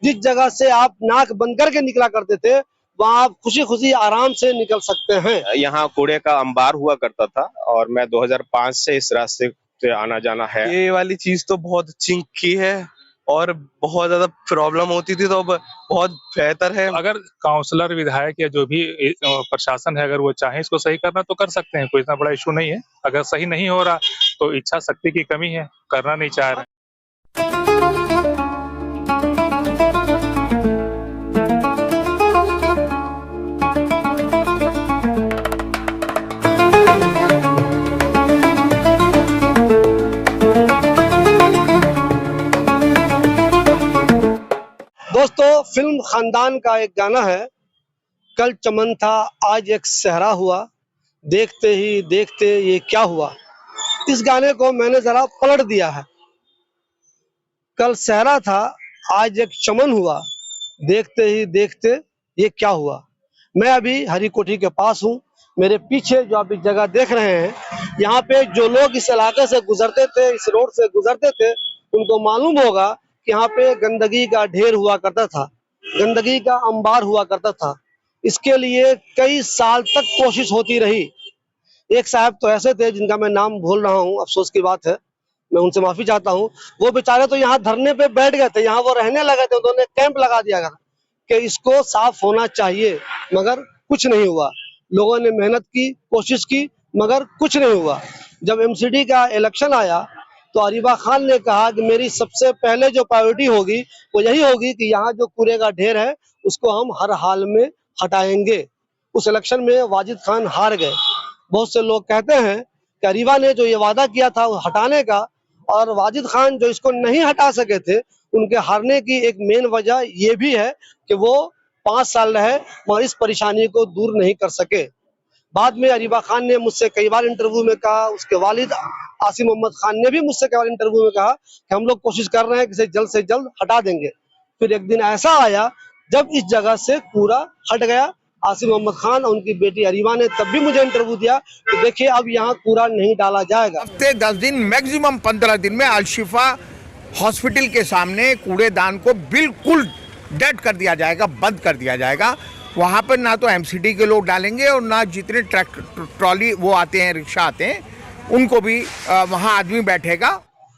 जिस जगह से आप नाक बंद करके निकला करते थे, वहां आप खुशी खुशी आराम से निकल सकते हैं। यहाँ कूड़े का अंबार हुआ करता था और मैं 2005 से इस रास्ते से आना जाना है। ये वाली चीज तो बहुत चिंकी है और बहुत ज्यादा प्रॉब्लम होती थी, तो अब बहुत बेहतर है। अगर काउंसलर, विधायक या जो भी प्रशासन है, अगर वो चाहे इसको सही करना तो कर सकते हैं, कोई इतना बड़ा इशू नहीं है। अगर सही नहीं हो रहा तो इच्छा शक्ति की कमी है, करना नहीं चाह रहे। दोस्तों, फिल्म खानदान का एक गाना है, कल चमन था आज एक सहरा हुआ, देखते ही देखते ये क्या हुआ। इस गाने को मैंने जरा पलट दिया है। कल सहरा था आज एक चमन हुआ, देखते ही देखते ये क्या हुआ। मैं अभी हरी कोठी के पास हूँ। मेरे पीछे जो आप इस जगह देख रहे हैं, यहाँ पे जो लोग इस इलाके से गुजरते थे, इस रोड से गुजरते थे, उनको मालूम होगा कि यहाँ पे गंदगी का ढेर हुआ करता था, गंदगी का अंबार हुआ करता था। इसके लिए कई साल तक कोशिश होती रही। एक साहब तो ऐसे थे जिनका मैं नाम भूल रहा हूँ, अफसोस की बात है, मैं उनसे माफी चाहता हूँ। वो बेचारे तो यहाँ धरने पे बैठ गए थे, यहाँ वो रहने लगे थे, उन्होंने कैंप लगा दिया था कि इसको साफ होना चाहिए, मगर कुछ नहीं हुआ। लोगों ने मेहनत की, कोशिश की, मगर कुछ नहीं हुआ। जब एमसीडी का इलेक्शन आया तो अरीबा खान ने कहा कि मेरी सबसे पहले जो प्रायोरिटी होगी वो यही होगी कि यहाँ जो कूड़े का ढेर है उसको हम हर हाल में हटाएंगे। उस इलेक्शन में वाजिद खान हार गए। बहुत से लोग कहते हैं कि अरीबा ने जो ये वादा किया था हटाने का, और वाजिद खान जो इसको नहीं हटा सके थे, उनके हारने की एक मेन वजह ये भी है कि वो 5 साल रहे मगर इस परेशानी को दूर नहीं कर सके। बाद में अरीबा खान ने मुझसे कई बार इंटरव्यू में कहा, उसके वालिद आसिम मोहम्मद खान ने भी मुझसे कई बार इंटरव्यू में कहा कि हम लोग कोशिश कर रहे हैं कि इसे जल्द से जल्द हटा देंगे। फिर एक दिन ऐसा आया जब इस जगह से कूड़ा हट गया। आसिम मोहम्मद खान और उनकी बेटी अरीबा ने तब भी मुझे इंटरव्यू दिया कि देखिए अब यहाँ कूड़ा नहीं डाला जाएगा। हफ्ते 10 दिन, मैक्सिमम 15 दिन में अल-शिफा हॉस्पिटल के सामने कूड़ेदान को बिल्कुल डेड कर दिया जाएगा, बंद कर दिया जाएगा। वहाँ पर ना तो एमसीडी के लोग डालेंगे और ना जितने ट्रैक्टर ट्रॉली वो आते हैं, रिक्शा आते हैं, उनको भी वहाँ आदमी बैठेगा।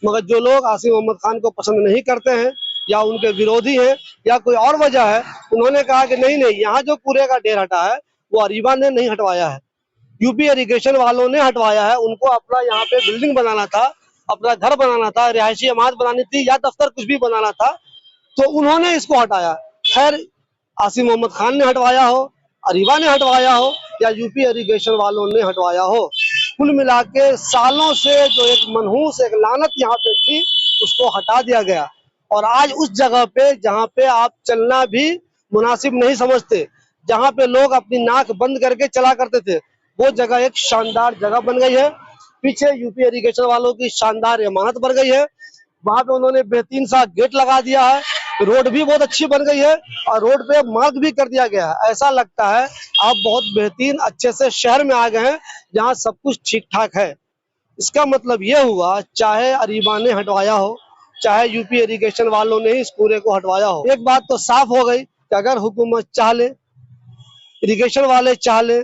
मगर जो लोग आसिम मोहम्मद खान को पसंद नहीं करते हैं या उनके विरोधी हैं या कोई और वजह है, उन्होंने कहा कि नहीं नहीं, यहाँ जो कूड़े का ढेर हटा है वो अरीबा ने नहीं हटवाया है, यूपी इरिगेशन वालों ने हटवाया है। उनको अपना यहाँ पे बिल्डिंग बनाना था, अपना घर बनाना था, रिहायशी इमारत बनानी थी या दफ्तर कुछ भी बनाना था, तो उन्होंने इसको हटाया। खैर, आसिम मोहम्मद खान ने हटवाया हो, अरीबा ने हटवाया हो या यूपी इरिगेशन वालों ने हटवाया हो, कुल मिला के सालों से जो एक मनहूस, एक लानत यहाँ पे थी, उसको हटा दिया गया। और आज उस जगह पे जहाँ पे आप चलना भी मुनासिब नहीं समझते, जहाँ पे लोग अपनी नाक बंद करके चला करते थे, वो जगह एक शानदार जगह बन गई है। पीछे यूपी इरिगेशन वालों की शानदार इमारत बन गई है। वहां पे उन्होंने बेहतरीन सा गेट लगा दिया है, रोड भी बहुत अच्छी बन गई है और रोड पे मार्क भी कर दिया गया है। ऐसा लगता है आप बहुत बेहतरीन अच्छे से शहर में आ गए हैं जहाँ सब कुछ ठीक ठाक है। इसका मतलब ये हुआ, चाहे अरीबा ने हटवाया हो, चाहे यूपी इरिगेशन वालों ने इस कूड़े को हटवाया हो, एक बात तो साफ हो गई कि अगर हुकूमत चाह ले, इरिगेशन वाले चाह ले,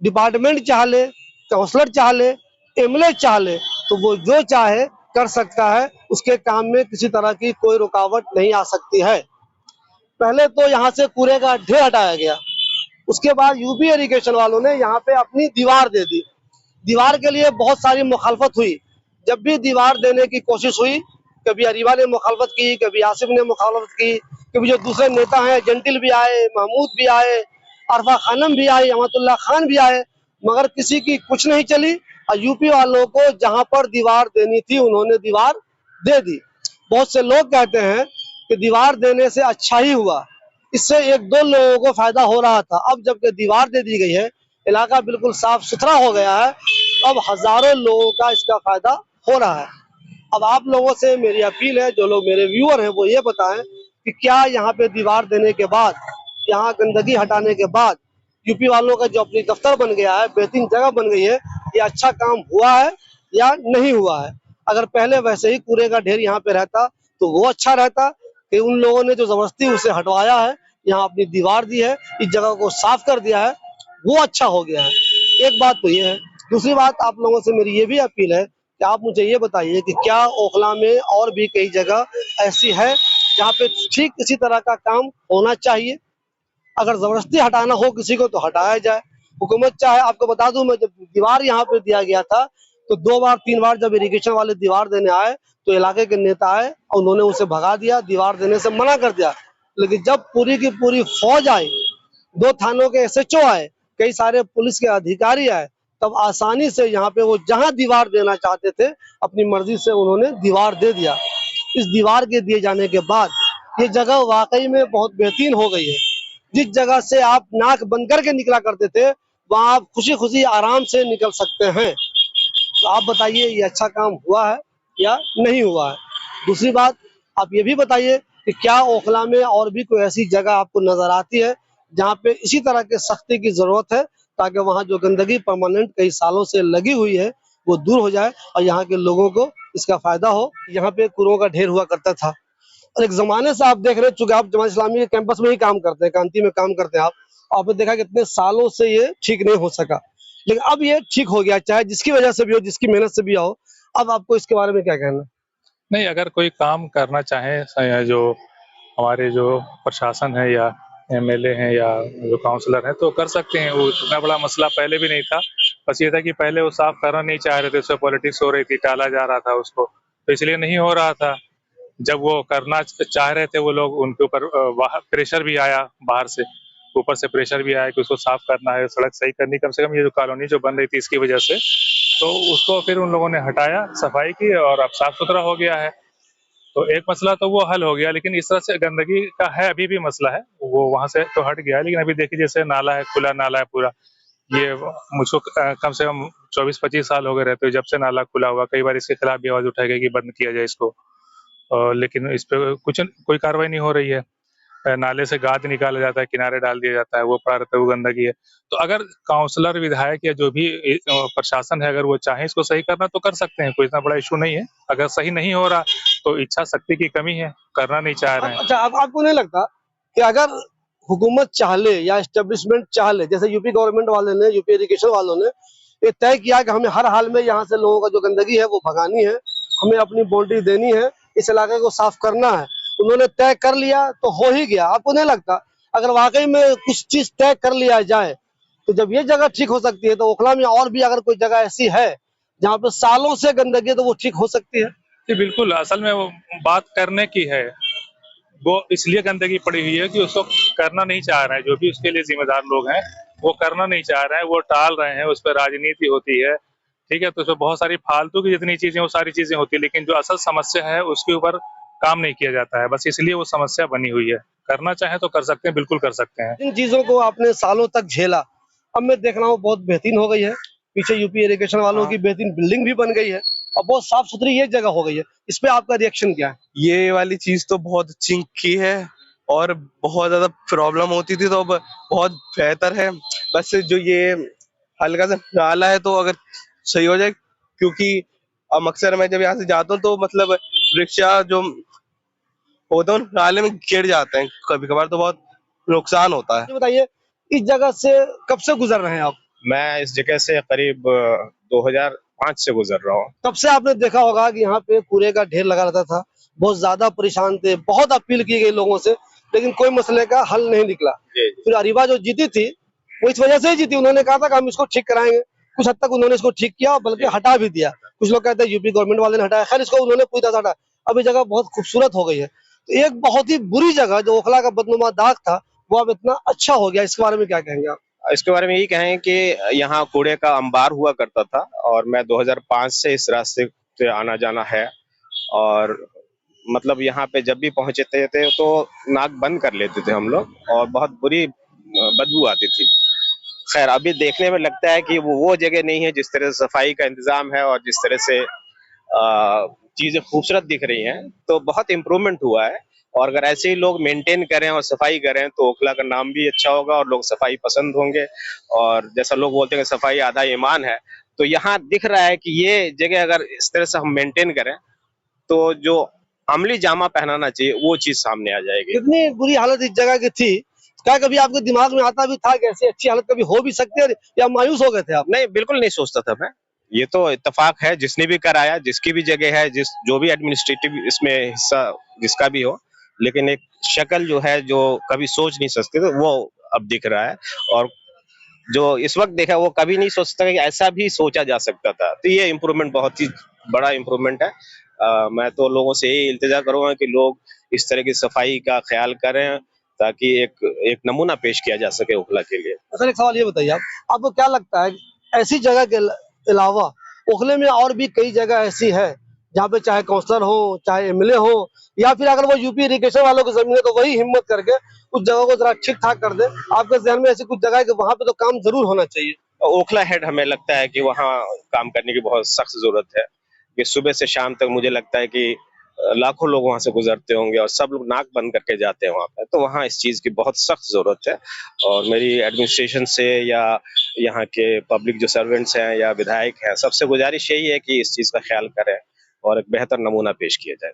डिपार्टमेंट चाह ले, काउंसलर चाह ले, एमएलए चाह ले, तो वो जो चाहे कर सकता है। उसके काम में किसी तरह की कोई रुकावट नहीं आ सकती है। पहले तो यहाँ से कूड़े का ढेर हटाया गया, उसके बाद यूपी इरिगेशन वालों ने यहाँ पे अपनी दीवार दे दी। दीवार के लिए बहुत सारी मुखालफत हुई। जब भी दीवार देने की कोशिश हुई, कभी अरीबा ने मुखालफत की, कभी आसिफ ने मुखालफत की, कभी जो दूसरे नेता हैं जंटिल भी आए, महमूद भी आए, अरफा खानम भी आई, अहमदुल्ला खान भी आए, मगर किसी की कुछ नहीं चली। और यूपी वालों को जहां पर दीवार देनी थी उन्होंने दीवार दे दी। बहुत से लोग कहते हैं कि दीवार देने से अच्छा ही हुआ, इससे एक दो लोगों को फायदा हो रहा था। अब जबकि दीवार दे दी गई है, इलाका बिल्कुल साफ सुथरा हो गया है, अब हजारों लोगों का इसका फायदा हो रहा है। अब आप लोगों से मेरी अपील है, जो लोग मेरे व्यूअर हैं वो ये बताएं कि क्या यहाँ पे दीवार देने के बाद, यहाँ गंदगी हटाने के बाद यूपी वालों का जो अपनी दफ्तर बन गया है, बेहतरीन जगह बन गई है, ये अच्छा काम हुआ है या नहीं हुआ है। अगर पहले वैसे ही कूड़े का ढेर यहाँ पे रहता तो वो अच्छा रहता कि उन लोगों ने जो जबरदस्ती उसे हटवाया है, यहाँ अपनी दीवार दी है, इस जगह को साफ कर दिया है, वो अच्छा हो गया है। एक बात तो ये है। दूसरी बात आप लोगों से मेरी ये भी अपील है कि आप मुझे ये बताइए कि क्या ओखला में और भी कई जगह ऐसी है जहाँ पे ठीक इसी तरह का काम होना चाहिए? अगर जबरदस्ती हटाना हो किसी को तो हटाया जाए। हुकूमत चाहे, आपको बता दूं, मैं जब दीवार यहाँ पे दिया गया था तो 2 बार 3 बार जब इरिगेशन वाले दीवार देने आए तो इलाके के नेता आए और उन्होंने उसे भगा दिया, दीवार देने से मना कर दिया। लेकिन जब पूरी की पूरी फौज आई, 2 थानों के एसएचओ आए, कई सारे पुलिस के अधिकारी आए, तब आसानी से यहाँ पे वो जहाँ दीवार देना चाहते थे अपनी मर्जी से उन्होंने दीवार दे दिया। इस दीवार के दिए जाने के बाद ये जगह वाकई में बहुत बेहतरीन हो गई है। जिस जगह से आप नाक बंद करके निकला करते थे वहां आप खुशी खुशी आराम से निकल सकते हैं। तो आप बताइए ये अच्छा काम हुआ है या नहीं हुआ है? दूसरी बात, आप ये भी बताइए कि क्या ओखला में और भी कोई ऐसी जगह आपको नजर आती है जहाँ पे इसी तरह के सख्ती की जरूरत है, ताकि वहाँ जो गंदगी परमानेंट कई सालों से लगी हुई है वो दूर हो जाए और यहाँ के लोगों को इसका फायदा हो। यहाँ पे कूड़ों का ढेर हुआ करता था और एक जमाने से आप देख रहे हैं, चूंकि आप जमात इस्लामी के कैंपस में ही काम करते हैं, कांति में काम करते हैं, आप आपने देखा कि इतने सालों से ये ठीक नहीं हो सका, लेकिन अब ये ठीक हो गया, चाहे जिसकी वजह से भी हो, जिसकी मेहनत से भी हो। अब आपको इसके बारे में क्या कहना? नहीं, अगर कोई काम करना चाहे जो हमारे जो प्रशासन है या एमएलए हैं या जो काउंसलर हैं तो कर सकते हैं। वो इतना बड़ा मसला पहले भी नहीं था, बस ये था कि पहले वो साफ करना नहीं चाह रहे थे, उससे पॉलिटिक्स हो रही थी, टाला जा रहा था उसको, तो इसलिए नहीं हो रहा था। जब वो करना चाह रहे थे वो लोग, उनके ऊपर प्रेशर भी आया, बाहर से ऊपर से प्रेशर भी आया कि उसको साफ करना है, सड़क सही करनी, कम से कम ये जो कॉलोनी जो बन रही थी इसकी वजह से, तो उसको फिर उन लोगों ने हटाया, सफाई की और अब साफ सुथरा हो गया है। तो एक मसला तो वो हल हो गया, लेकिन इस तरह से गंदगी का है अभी भी मसला है, वो वहां से तो हट गया है, लेकिन अभी देखिए जैसे नाला है, खुला नाला है पूरा, ये मुझको कम से कम 24-25 साल हो गए रहते हुए जब से नाला खुला हुआ। कई बार इसके खिलाफ भी आवाज उठाई गई कि बंद किया जाए इसको, लेकिन इस पे कोई कार्रवाई नहीं हो रही है। नाले से गाद निकाला जाता है, किनारे डाल दिया जाता है, वो प्रारत वो गंदगी है। तो अगर काउंसलर, विधायक या जो भी प्रशासन है, अगर वो चाहे इसको सही करना तो कर सकते हैं, कोई इतना बड़ा इशू नहीं है। अगर सही नहीं हो रहा तो इच्छा शक्ति की कमी है, करना नहीं चाह रहे हैं। अच्छा, अब आपको नहीं लगता कि अगर हुकूमत चाह ले या एस्टेब्लिशमेंट चाह ले, जैसे यूपी गवर्नमेंट वाले ने, यूपी इरिगेशन वालों ने ये तय किया कि हमें हर हाल में यहाँ से लोगों का जो गंदगी है वो भगानी है, हमें अपनी बाउंड्री देनी है, इस इलाके को साफ करना है, उन्होंने तय कर लिया तो हो ही गया। आपको नहीं लगता अगर वाकई में कुछ चीज तय कर लिया जाए तो जब ये जगह ठीक हो सकती है, तो ओखला में और भी अगर कोई जगह ऐसी है जहाँ पे सालों से गंदगी है तो वो ठीक हो सकती है? जी बिल्कुल, असल में वो बात करने की है, वो इसलिए गंदगी पड़ी हुई है कि उसको करना नहीं चाह रहे हैं, जो भी उसके लिए जिम्मेदार लोग हैं वो करना नहीं चाह रहे हैं, वो टाल रहे हैं, उस पर राजनीति होती है, ठीक है। तो उसमें बहुत सारी फालतू की जितनी चीजें वो सारी चीजें होती है, लेकिन जो असल समस्या है उसके ऊपर काम नहीं किया जाता है, बस इसलिए वो समस्या बनी हुई है। करना चाहे तो कर सकते हैं, बिल्कुल कर सकते हैं। इन चीजों को आपने सालों तक झेला, अब मैं देख रहा हूँ बहुत बेहतरीन हो गई है, पीछे यूपी इरिगेशन वालों की बेहतरीन बिल्डिंग भी बन गई है और बहुत साफ सुथरी ये जगह हो गई है। इस पे आपका रिएक्शन क्या है? ये वाली चीज तो बहुत चिंक की है और बहुत ज्यादा प्रॉब्लम होती थी, तो अब बहुत बेहतर है। बस जो ये हल्का सा नाला है तो अगर सही हो जाए, क्योंकि अब अक्सर मैं जब यहाँ से जाता हूँ तो मतलब रिक्शा जो होता है नाले में गिर जाते हैं, कभी कभार तो बहुत नुकसान होता है। ये बताइए, इस जगह से कब से गुजर रहे हैं आप? मैं इस जगह से करीब 2005 से गुजर रहा हूँ। तब से आपने देखा होगा कि यहाँ पे कूड़े का ढेर लगा रहता था, बहुत ज्यादा परेशान थे, बहुत अपील की गई लोगों से, लेकिन कोई मसले का हल नहीं निकला। फिर अरीबा जो जीती थी वो इस वजह से ही जीती, उन्होंने कहा था कि हम इसको ठीक कराएंगे, कुछ हद तक उन्होंने इसको ठीक किया, बल्कि हटा भी दिया। कुछ लोग कहते हैं यूपी गवर्नमेंट वाले ने हटाया, खैर इसको उन्होंने पूरी तरह हटाया। अब ये जगह बहुत खूबसूरत हो गई है। तो एक बहुत ही बुरी जगह जो ओखला का बदनुमा दाग था वो अब इतना अच्छा हो गया, इसके बारे में क्या कहेंगे आप? इसके बारे में यही कहें कि यहाँ कूड़े का अंबार हुआ करता था और मैं 2005 से इस रास्ते से आना जाना है, और मतलब यहाँ पे जब भी पहुंचते थे तो नाक बंद कर लेते थे हम लोग और बहुत बुरी बदबू आती थी। खैर अभी देखने में लगता है कि वो जगह नहीं है, जिस तरह से सफाई का इंतजाम है और जिस तरह से चीजें खूबसूरत दिख रही हैं, तो बहुत इम्प्रूवमेंट हुआ है। और अगर ऐसे ही लोग मेंटेन करें और सफाई करें तो ओखला का नाम भी अच्छा होगा और लोग सफाई पसंद होंगे। और जैसा लोग बोलते हैं सफाई आधा ईमान है, तो यहाँ दिख रहा है कि ये जगह अगर इस तरह से हम मेंटेन करें तो जो अमली जामा पहनाना चाहिए, वो चीज सामने आ जाएगी। कितनी बुरी हालत इस जगह की थी, क्या कभी आपके दिमाग में आता भी था कि ऐसी अच्छी हालत कभी हो भी सकती है, या मायूस हो गए थे आप? नहीं, बिल्कुल नहीं सोचता था मैं। ये तो इत्तेफाक है, जिसने भी कराया, जिसकी भी जगह है, जो भी एडमिनिस्ट्रेटिव इसमें हिस्सा जिसका भी हो, लेकिन एक शक्ल जो है, जो कभी सोच नहीं सकते थे, वो अब दिख रहा है। और जो इस वक्त देखा, वो कभी नहीं सोच सकता कि ऐसा भी सोचा जा सकता था। तो ये इम्प्रूवमेंट बहुत ही बड़ा इम्प्रूवमेंट है। मैं तो लोगों से यही इल्तिजा करूंगा कि लोग इस तरह की सफाई का ख्याल करें, ताकि एक नमूना पेश किया जा सके ओखला के लिए। सर एक सवाल ये बताइए, आप आपको क्या लगता है ऐसी जगह के अलावा ओखले में और भी कई जगह ऐसी है जहाँ पे चाहे काउंसलर हो, चाहे एमएलए हो, या फिर अगर वो यूपी इरिगेशन वालों की जमीन है तो वही हिम्मत करके उस जगह को जरा ठीक ठाक कर दे? आपके जहन में ऐसी कुछ जगह है कि वहां पे तो काम जरूर होना चाहिए? ओखला हेड हमें लगता है कि वहाँ काम करने की बहुत सख्त जरूरत है। कि सुबह से शाम तक मुझे लगता है कि लाखों लोग वहां से गुजरते होंगे और सब लोग नाक बंद करके जाते हैं वहां पर। तो वहाँ इस चीज की बहुत सख्त जरूरत है। और मेरी एडमिनिस्ट्रेशन से या यहाँ के पब्लिक जो सर्वेंट्स हैं या विधायक हैं, सबसे गुजारिश यही है कि इस चीज का ख्याल करें और एक बेहतर नमूना पेश किया जाए।